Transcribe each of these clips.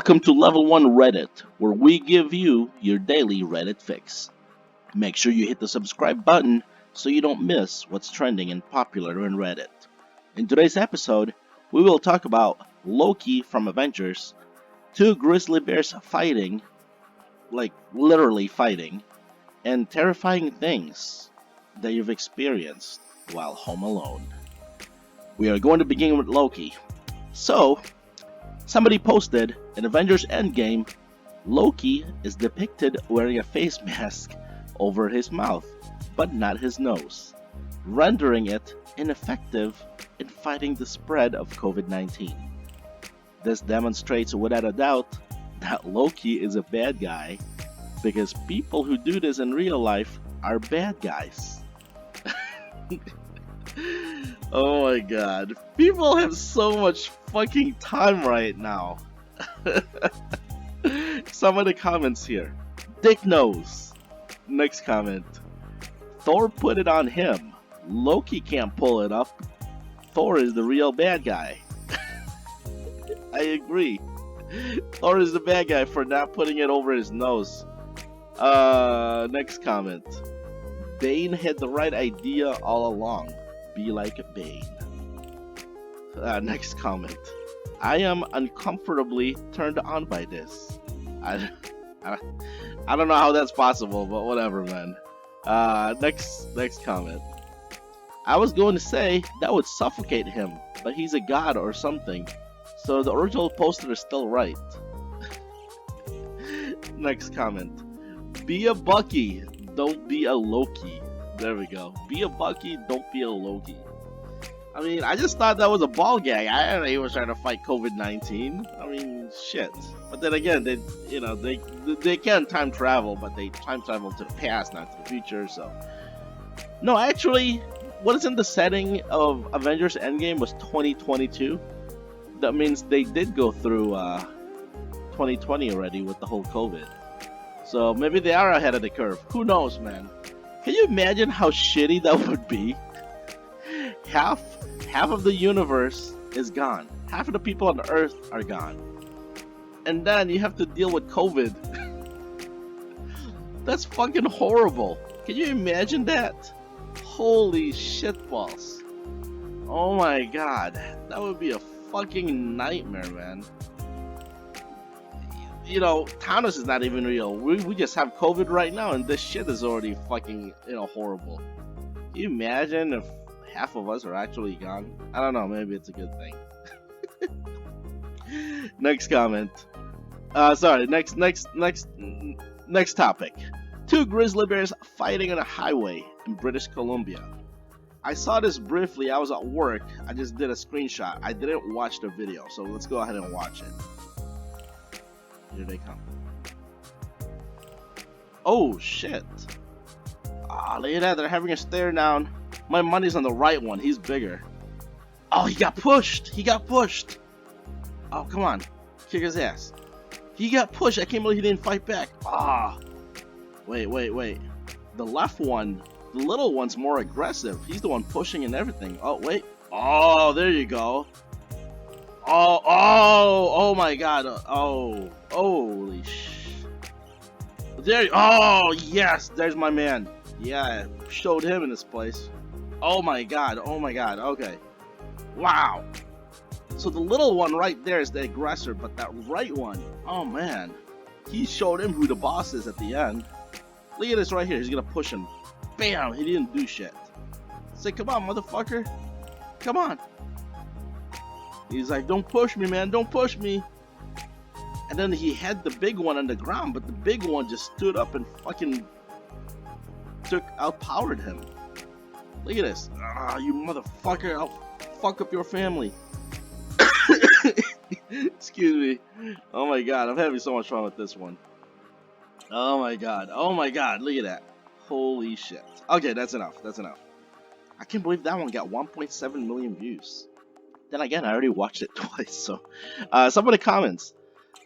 Welcome to Level 1 Reddit, where we give you your daily Reddit fix. Make sure you hit the subscribe button so you don't miss what's trending and popular in Reddit. In today's episode, we will talk about Loki from Avengers, two grizzly bears fighting, like literally fighting, and terrifying things that you've experienced while home alone. We are going to begin with Loki. So, somebody posted in Avengers Endgame, Loki is depicted wearing a face mask over his mouth, but not his nose, rendering it ineffective in fighting the spread of COVID-19. This demonstrates without a doubt that Loki is a bad guy, because people who do this in real life are bad guys. Oh my god. People have so much fucking time right now. Some of the comments here. Dick knows. Next comment. Thor put it on him. Loki can't pull it up. Thor is the real bad guy. I agree. Thor is the bad guy for not putting it over his nose. Next comment. Bane had the right idea all along. Be like Bane. Next comment. I am uncomfortably turned on by this. I don't know how that's possible, but whatever, man. Next comment. I was going to say that would suffocate him, but he's a god or something, so the original poster is still right. Next comment. Be a Bucky, don't be a Loki. There we go. Be a Bucky, don't be a Loki. I mean, I just thought that was a ball gag. I didn't know he was trying to fight COVID-19. I mean, shit. But then again, they can time travel, but they time travel to the past, not to the future. So, no, actually, what is in the setting of Avengers Endgame was 2022. That means they did go through 2020 already with the whole COVID. So maybe they are ahead of the curve. Who knows, man? Can you imagine how shitty that would be? Half of the universe is gone. Half of the people on Earth are gone. And then you have to deal with COVID. That's fucking horrible. Can you imagine that? Holy shitballs. Oh my god. That would be a fucking nightmare, man. You know, Thanos is not even real. We just have COVID right now, and this shit is already fucking, horrible. Can you imagine if half of us are actually gone? I don't know, maybe it's a good thing. Next comment. Sorry, next topic. Two grizzly bears fighting on a highway in British Columbia. I saw this briefly. I was at work. I just did a screenshot. I didn't watch the video, so let's go ahead and watch it. Here they come. Oh shit. Ah, look at that. They're having a stare down. My money's on the right one. He's bigger. Oh, he got pushed. He got pushed. Oh, come on. Kick his ass. He got pushed. I can't believe he didn't fight back. Ah. Wait. The left one, the little one's more aggressive. He's the one pushing and everything. Oh, wait. Oh, there you go. Oh my god. Oh, holy oh, yes, there's my man. Yeah, showed him in this place. Oh my god, okay. Wow. So the little one right there is the aggressor, but that right one, oh man. He showed him who the boss is at the end. Look at this right here, he's gonna push him. Bam, he didn't do shit. Say, come on, motherfucker. Come on. He's like, don't push me, man, don't push me. And then he had the big one on the ground, but the big one just stood up and fucking outpowered him. Look at this. Ah, you motherfucker, I'll fuck up your family. Excuse me. Oh my god, I'm having so much fun with this one. Oh my god, look at that. Holy shit. Okay, that's enough. I can't believe that one got 1.7 million views. Then again, I already watched it twice, so. Some of the comments.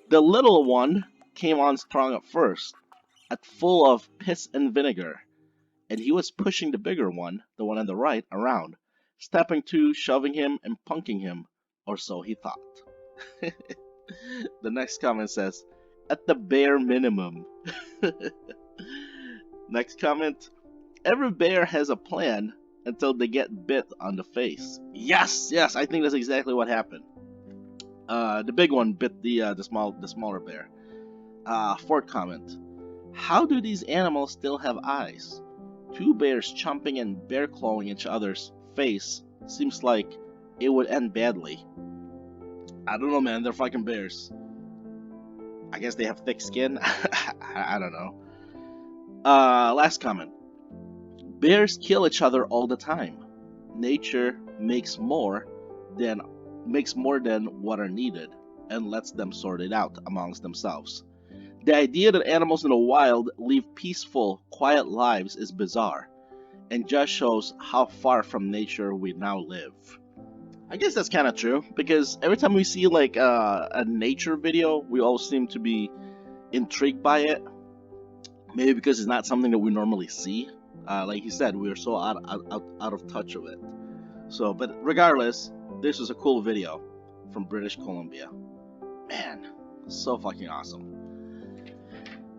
The little one came on strong at first, full of piss and vinegar, and he was pushing the bigger one, the one on the right, around, stepping to, shoving him, and punking him, or so he thought. The next comment says, at the bare minimum. Next comment, every bear has a plan until they get bit on the face. Yes, yes, I think that's exactly what happened. The big one bit the smaller bear. Fourth comment, how do these animals still have eyes? Two bears chomping and bear clawing each other's face seems like it would end badly. I don't know, man. They're fucking bears. I guess they have thick skin. I don't know. Last comment. Bears kill each other all the time. Nature makes more than what are needed and lets them sort it out amongst themselves. The idea that animals in the wild live peaceful, quiet lives is bizarre and just shows how far from nature we now live. I guess that's kind of true because every time we see like a nature video, we all seem to be intrigued by it. Maybe because it's not something that we normally see. Like he said, we are so out of touch of it. So, but regardless, this was a cool video from British Columbia. Man, so fucking awesome.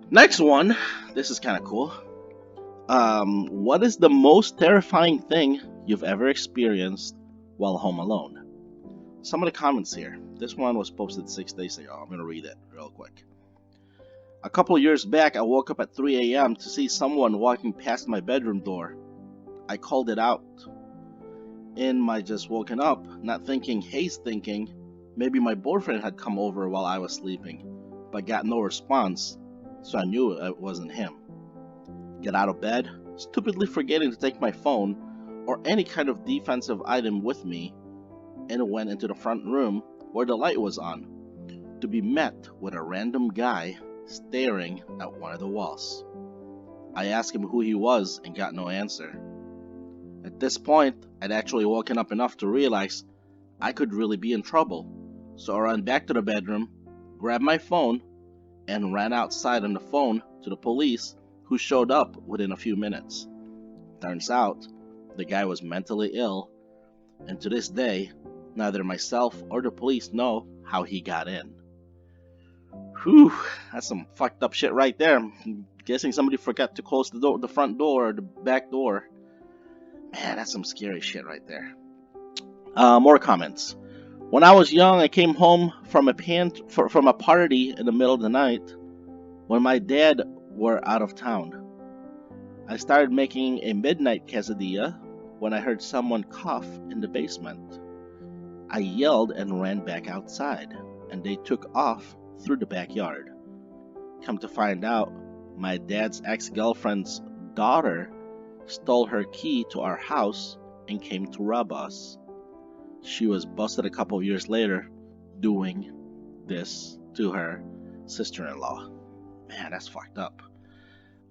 Next one, this is kind of cool. What is the most terrifying thing you've ever experienced while home alone? Some of the comments here. This one was posted 6 days ago. I'm gonna read it real quick. A couple years back, I woke up at 3 a.m. to see someone walking past my bedroom door. I called it out. In my just woken up, not thinking Hayes thinking maybe my boyfriend had come over while I was sleeping, but got no response, so I knew it wasn't him. Get out of bed, stupidly forgetting to take my phone or any kind of defensive item with me, and went into the front room where the light was on, to be met with a random guy staring at one of the walls. I asked him who he was and got no answer. At this point, I'd actually woken up enough to realize I could really be in trouble, so I ran back to the bedroom, grabbed my phone, and ran outside on the phone to the police, who showed up within a few minutes. Turns out, the guy was mentally ill, and to this day, neither myself or the police know how he got in. Whew, that's some fucked up shit right there. I'm guessing somebody forgot to close the front door or the back door. Man, that's some scary shit right there. More comments. When I was young, I came home from a party in the middle of the night when my dad were out of town. I started making a midnight quesadilla when I heard someone cough in the basement. I yelled and ran back outside, and they took off through the backyard. Come to find out, my dad's ex-girlfriend's daughter stole her key to our house and came to rob us. She was busted a couple years later doing this to her sister-in-law. Man, that's fucked up.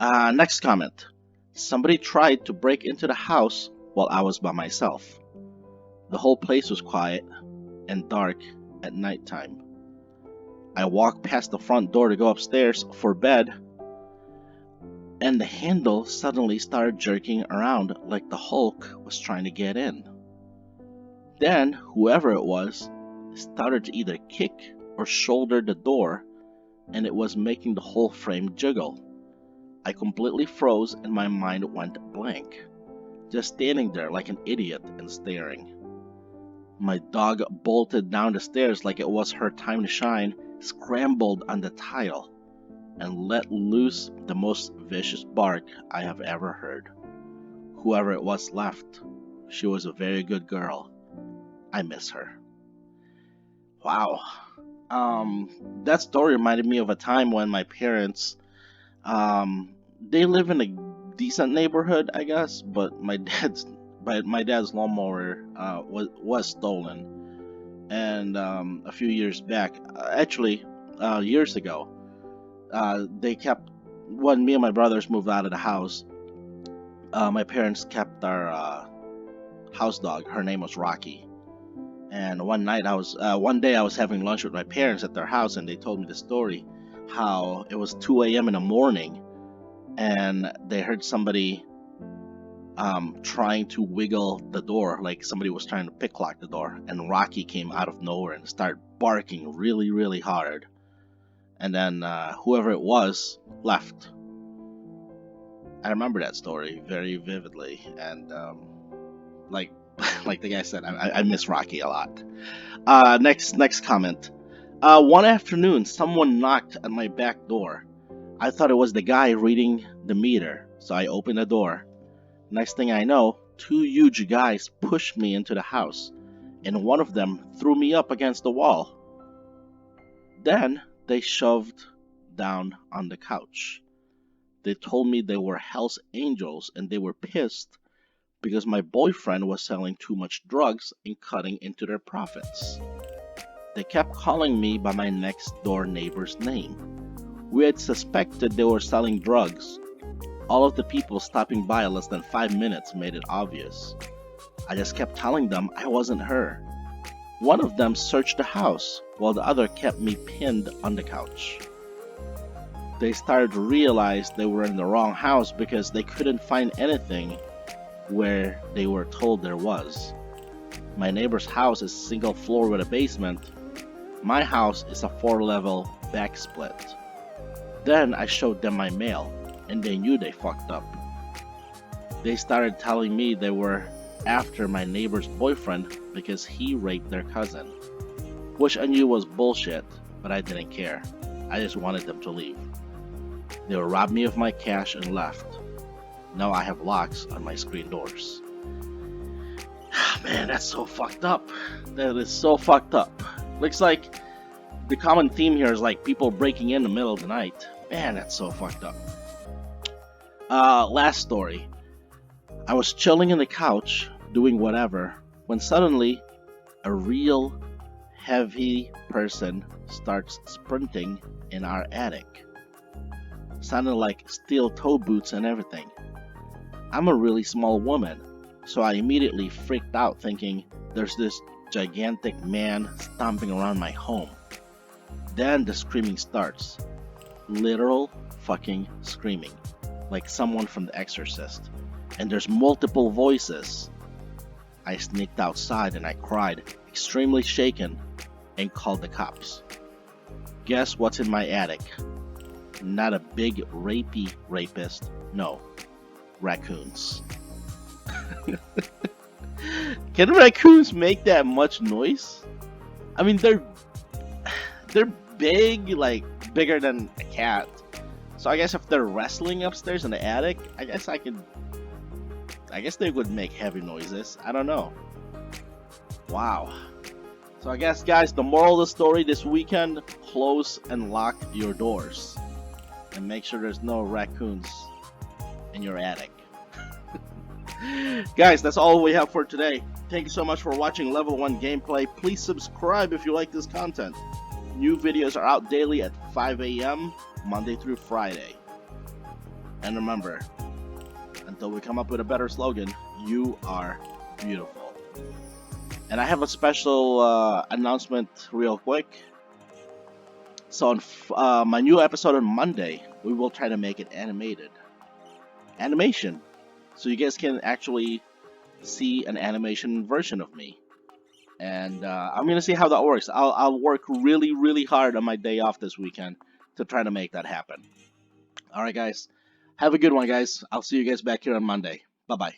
Next comment. Somebody tried to break into the house while I was by myself. The whole place was quiet and dark at nighttime. I walked past the front door to go upstairs for bed, and the handle suddenly started jerking around like the Hulk was trying to get in. Then, whoever it was, started to either kick or shoulder the door, and it was making the whole frame jiggle. I completely froze and my mind went blank, just standing there like an idiot and staring. My dog bolted down the stairs like it was her time to shine, scrambled on the tile, and let loose the most vicious bark I have ever heard. Whoever it was left. She was a very good girl. I miss her. Wow. That story reminded me of a time when my parents, they live in a decent neighborhood, I guess, but my dad's lawnmower was stolen, and a few years back, years ago, when me and my brothers moved out of the house, my parents kept our house dog. Her name was Rocky. And one day I was having lunch with my parents at their house, and they told me the story, how it was 2 a.m. in the morning, and they heard somebody trying to wiggle the door like somebody was trying to picklock the door, and Rocky came out of nowhere and started barking really, really hard. And then whoever it was left. I remember that story very vividly, and like like the guy said, I miss Rocky a lot. Next comment. One afternoon, someone knocked at my back door. I thought it was the guy reading the meter, so I opened the door. Next thing I know, two huge guys pushed me into the house, and one of them threw me up against the wall. Then they shoved down on the couch. They told me they were Hell's Angels and they were pissed because my boyfriend was selling too much drugs and cutting into their profits. They kept calling me by my next door neighbor's name. We had suspected they were selling drugs. All of the people stopping by in less than 5 minutes made it obvious. I just kept telling them I wasn't her. One of them searched the house, while the other kept me pinned on the couch. They started to realize they were in the wrong house because they couldn't find anything where they were told there was. My neighbor's house is single floor with a basement. My house is a 4-level back split. Then I showed them my mail, and they knew they fucked up. They started telling me they were after my neighbor's boyfriend because he raped their cousin, which I knew was bullshit, but I didn't care. I just wanted them to leave. They robbed me of my cash and left. Now I have locks on my screen doors. Man, that's so fucked up. That is so fucked up. Looks like the common theme here is like people breaking in the middle of the night. Man, that's so fucked up. Last story. I was chilling on the couch, doing whatever, when suddenly a real heavy person starts sprinting in our attic. Sounded like steel toe boots and everything. I'm a really small woman, so I immediately freaked out thinking there's this gigantic man stomping around my home. Then the screaming starts. Literal fucking screaming. Like someone from The Exorcist. And there's multiple voices. I sneaked outside and I cried, extremely shaken, and called the cops. Guess what's in my attic? Not a big rapey rapist, no, raccoons. Can raccoons make that much noise? I mean, they're big, like bigger than a cat. So I guess if they're wrestling upstairs in the attic, I guess they would make heavy noises. I don't know. Wow. So I guess, guys, the moral of the story this weekend: close and lock your doors, and make sure there's no raccoons in your attic. Guys, that's all we have for today. Thank you so much for watching Level 1 Gameplay. Please subscribe if you like this content. New videos are out daily at 5 a.m. Monday through Friday. And remember, until we come up with a better slogan, you are beautiful. And I have a special announcement real quick. So on my new episode on Monday, we will try to make it animation, so you guys can actually see an animation version of me. And I'm gonna see how that works. I'll work really, really hard on my day off this weekend to try to make that happen. All right, guys. Have a good one, guys. I'll see you guys back here on Monday. Bye bye.